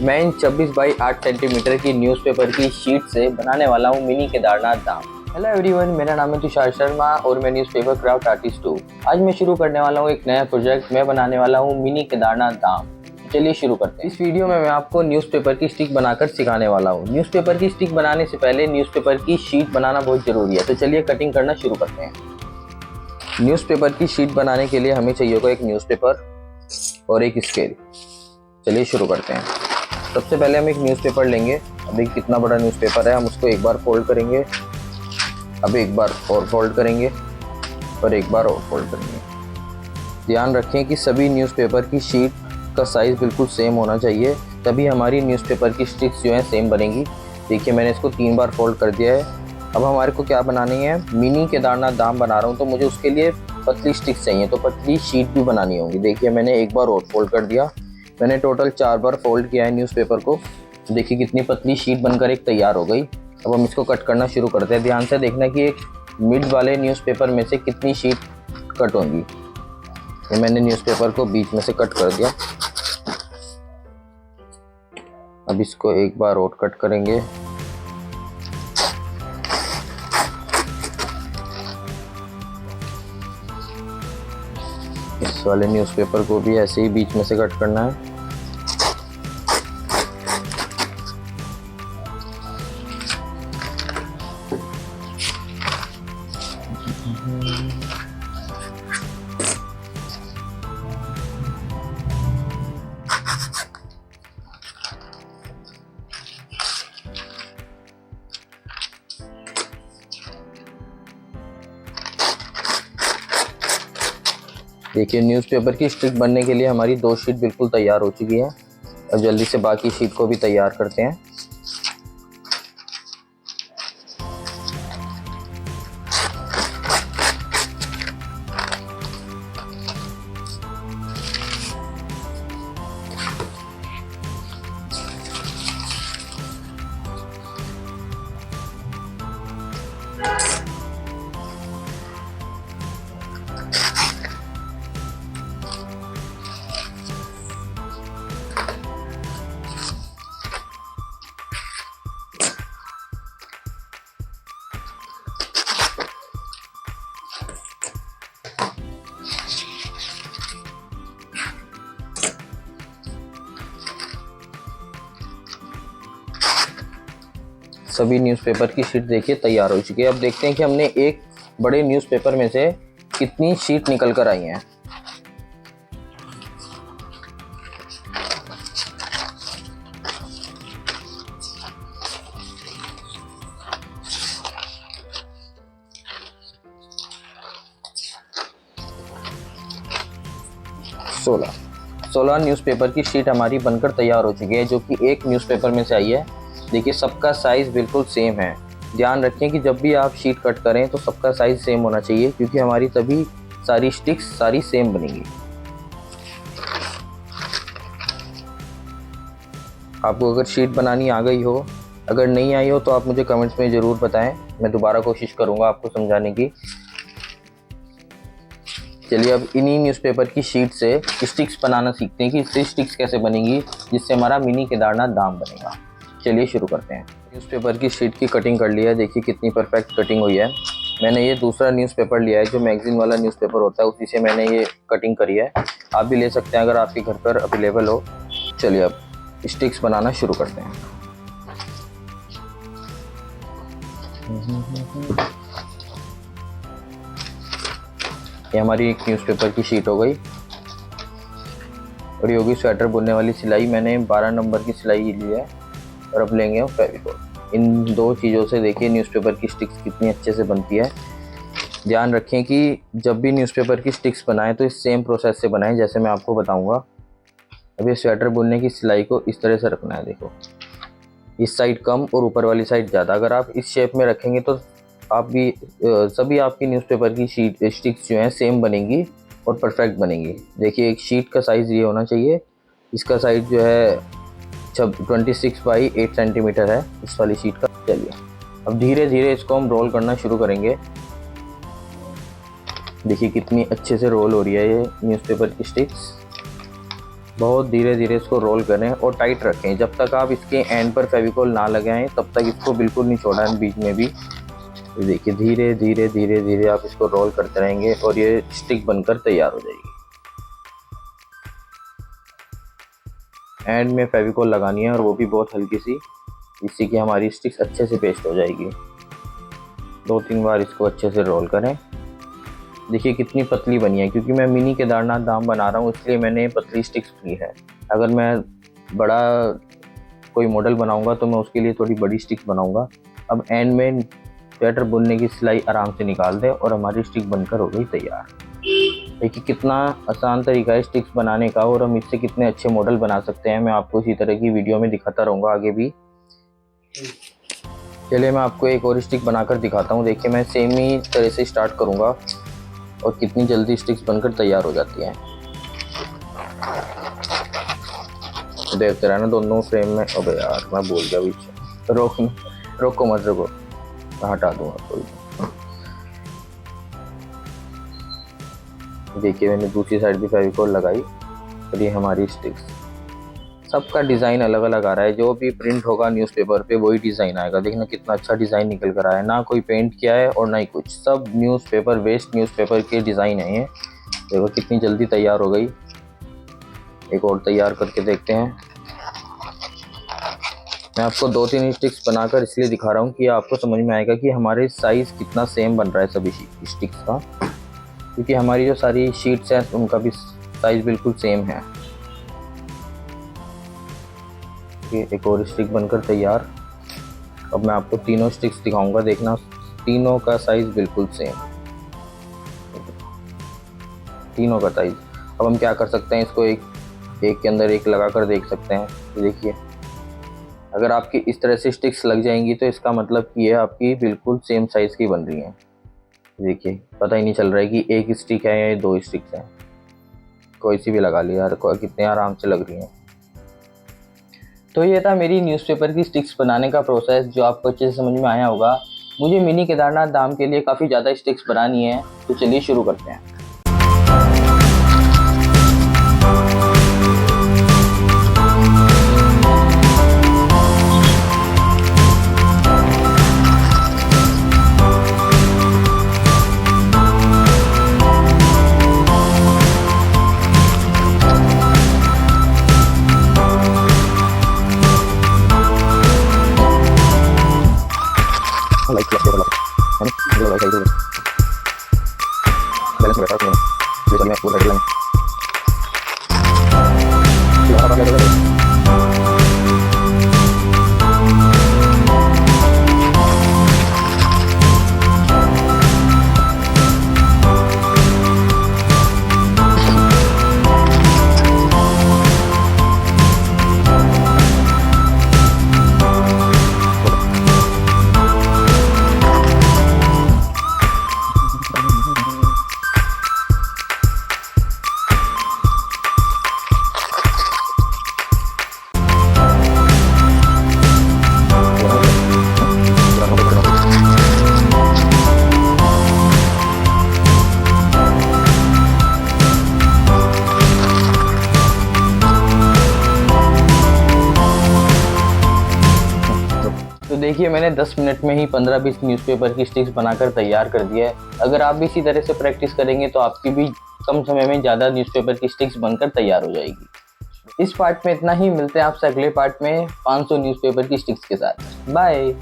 मैं इन 26 by 8 centimetre की newspaper की शीट से बनाने वाला हूँ मिनी केदारनाथ धाम। हेलो एवरीवन, मेरा नाम है तुषार शर्मा और मैं न्यूज़पेपर क्राफ्ट आर्टिस्ट हूँ। आज मैं शुरू करने वाला हूँ एक नया प्रोजेक्ट। मैं बनाने वाला हूँ मिनी केदारनाथ धाम। चलिए शुरू करते हैं। इस वीडियो में मैं आपको न्यूज़पेपर की स्टिक बनाकर सिखाने वाला हूँ। न्यूज़पेपर की स्टिक बनाने से पहले न्यूज़पेपर की शीट बनाना बहुत ज़रूरी है, तो चलिए कटिंग करना शुरू करते हैं। न्यूज़पेपर की शीट बनाने के लिए हमें चाहिए होगा एक न्यूज़पेपर और एक स्केल। चलिए शुरू करते हैं। सबसे पहले हम एक न्यूज़पेपर लेंगे। अभी कितना बड़ा न्यूज़पेपर है, हम उसको एक बार फोल्ड करेंगे, अब एक बार और फोल्ड करेंगे और एक बार और फोल्ड करेंगे। ध्यान रखें कि सभी न्यूज़पेपर की शीट का साइज़ बिल्कुल सेम होना चाहिए, तभी हमारी न्यूज़पेपर की स्टिक्स जो हैं सेम बनेंगी। देखिए मैंने इसको 3 बार फोल्ड कर दिया है। अब हमारे को क्या बनानी है, मिनी केदारनाथ धाम बना रहा हूँ, तो मुझे उसके लिए पतली स्टिक्स चाहिए, तो पतली शीट भी बनानी होगी। देखिए मैंने एक बार और फोल्ड कर दिया। मैंने टोटल 4 बार फोल्ड किया है न्यूज़पेपर को। देखिए कितनी पतली शीट बनकर एक तैयार हो गई। अब हम इसको कट करना शुरू करते हैं। ध्यान से देखना कि एक मिड वाले न्यूज़पेपर में से कितनी शीट कट होंगी। ये मैंने न्यूज़पेपर को बीच में से कट कर दिया। अब इसको एक बार और कट करेंगे। इस वाले न्यूज़पेपर को भी ऐसे ही बीच में से कट करना है। देखिए न्यूज़पेपर की स्टिक बनने के लिए हमारी 2 शीट बिल्कुल तैयार हो चुकी है। अब जल्दी से बाकी शीट को भी तैयार करते हैं। सभी न्यूज़पेपर की शीट देखिए तैयार हो चुकी है। अब देखते हैं कि हमने एक बड़े न्यूज़पेपर में से कितनी शीट निकल कर आई हैं। सोलह न्यूज़पेपर की शीट हमारी बनकर तैयार हो चुकी है, जो कि एक न्यूज़पेपर में से आई है। देखिए सबका साइज़ बिल्कुल सेम है। ध्यान रखें कि जब भी आप शीट कट करें तो सबका साइज़ सेम होना चाहिए, क्योंकि हमारी तभी सारी स्टिक्स सारी सेम बनेंगी। आपको अगर शीट बनानी आ गई हो, अगर नहीं आई हो तो आप मुझे कमेंट्स में ज़रूर बताएं, मैं दोबारा कोशिश करूँगा आपको समझाने की। चलिए अब इन्हीं न्यूज़पेपर की शीट से स्टिक्स बनाना सीखते हैं कि इससे स्टिक्स कैसे बनेंगी, जिससे हमारा मिनी केदारनाथ धाम बनेगा। चलिए शुरू करते हैं। न्यूज़पेपर की शीट की कटिंग कर लिया है। देखिए कितनी परफेक्ट कटिंग हुई है। मैंने ये दूसरा न्यूज़पेपर लिया है, जो मैगज़ीन वाला न्यूज़पेपर होता है, उसी से मैंने ये कटिंग करी है। आप भी ले सकते हैं अगर आपके घर पर अवेलेबल हो। चलिए अब स्टिक्स बनाना शुरू करते हैं। ये हमारी एक न्यूज़पेपर की शीट हो गई। और ये होगी स्वेटर बुनने वाली सिलाई। मैंने 12 नंबर की सिलाई ली है। और अब लेंगे हम फेविकोल। इन 2 चीज़ों से देखिए न्यूज़पेपर की स्टिक्स कितनी अच्छे से बनती है। ध्यान रखें कि जब भी न्यूज़पेपर की स्टिक्स बनाएं तो इस सेम प्रोसेस से बनाएं, जैसे मैं आपको बताऊंगा। अब ये स्वेटर बुनने की सिलाई को इस तरह से रखना है। देखो इस साइड कम और ऊपर वाली साइड ज़्यादा। अगर आप इस शेप में रखेंगे तो आप भी सभी आपकी न्यूज़पेपर की स्टिक्स जो हैं सेम बनेंगी और परफेक्ट बनेंगी। देखिए एक शीट का साइज़ ये होना चाहिए। इसका साइज़ जो है 26 बाई 8 सेंटीमीटर है इस वाली शीट का। चलिए अब धीरे धीरे इसको हम रोल करना शुरू करेंगे। देखिए कितनी अच्छे से रोल हो रही है ये न्यूज़पेपर की स्टिक्स। बहुत धीरे धीरे इसको रोल करें और टाइट रखें। जब तक आप इसके एंड पर फेविकोल ना लगाएं तब तक इसको बिल्कुल नहीं छोड़ाएं बीच में भी। ये देखिए धीरे धीरे धीरे धीरे आप इसको रोल करते रहेंगे और ये स्टिक बनकर तैयार हो जाएगी। एंड में फेविकोल लगानी है और वो भी बहुत हल्की सी, जिससे कि हमारी स्टिक्स अच्छे से पेस्ट हो जाएगी। 2-3 बार इसको अच्छे से रोल करें। देखिए कितनी पतली बनी है, क्योंकि मैं मिनी केदारनाथ धाम बना रहा हूँ इसलिए मैंने पतली स्टिक्स ली है। अगर मैं बड़ा कोई मॉडल बनाऊंगा तो मैं उसके लिए थोड़ी बड़ी स्टिक्स बनाऊंगा। अब एंड में स्वेटर बुनने की सिलाई आराम से निकाल दें और हमारी स्टिक बनकर हो गई तैयार। देखिए कितना आसान तरीका है स्टिक्स बनाने का और हम इससे कितने अच्छे मॉडल बना सकते हैं। मैं आपको इसी तरह की वीडियो में दिखाता रहूँगा आगे भी। चलिए मैं आपको एक और स्टिक बनाकर दिखाता हूँ। देखिए मैं सेम ही तरह से स्टार्ट करूँगा और कितनी जल्दी स्टिक्स बनकर तैयार हो जाती हैं। देखते रहना दोनों फ्रेम में। अबे यार मैं भूल गया बीच। रोको मत, रोको, हटा दूंगा कोई। देखिए मैंने दूसरी साइड भी फेविकोल लगाई और ये हमारी स्टिक्स। सबका डिज़ाइन अलग अलग आ रहा है। जो भी प्रिंट होगा न्यूज़पेपर पे वही डिज़ाइन आएगा। देखना कितना अच्छा डिज़ाइन निकल कर आया है। ना कोई पेंट किया है और ना ही कुछ, सब न्यूज़पेपर वेस्ट न्यूज़पेपर के डिज़ाइन है ये। देखो कितनी जल्दी तैयार हो गई। एक और तैयार करके देखते हैं। मैं आपको 2-3 स्टिक्स बनाकर इसलिए दिखा रहा हूँ कि आपको समझ में आएगा कि हमारे साइज़ कितना सेम बन रहा है सभी स्टिक्स का, क्योंकि हमारी जो सारी शीट्स हैं उनका भी साइज़ बिल्कुल सेम है। ये एक और स्टिक बनकर तैयार। अब मैं आपको तीनों स्टिक्स दिखाऊंगा, देखना तीनों का साइज़ बिल्कुल सेम, तीनों का साइज़। अब हम क्या कर सकते हैं, इसको एक के अंदर एक लगा कर देख सकते हैं। तो देखिए अगर आपकी इस तरह से स्टिक्स लग जाएंगी तो इसका मतलब कि ये आपकी बिल्कुल सेम साइज़ की बन रही हैं। देखिए पता ही नहीं चल रहा है कि एक स्टिक है या 2 स्टिक्स हैं। कोई सी भी लगा लिया यार, कितने आराम से लग रही हैं। तो ये था मेरी न्यूज़पेपर की स्टिक्स बनाने का प्रोसेस, जो आपको अच्छे से समझ में आया होगा। मुझे मिनी केदारनाथ धाम के लिए काफ़ी ज़्यादा स्टिक्स बनानी है, तो चलिए शुरू करते हैं। तो देखिए मैंने 10 मिनट में ही 15-20 न्यूज़पेपर की स्टिक्स बनाकर तैयार कर दिया है। अगर आप भी इसी तरह से प्रैक्टिस करेंगे तो आपकी भी कम समय में ज़्यादा न्यूज़पेपर की स्टिक्स बनकर तैयार हो जाएगी। इस पार्ट में इतना ही, मिलते हैं आपसे अगले पार्ट में 500 न्यूज़पेपर की स्टिक्स के साथ। बाय।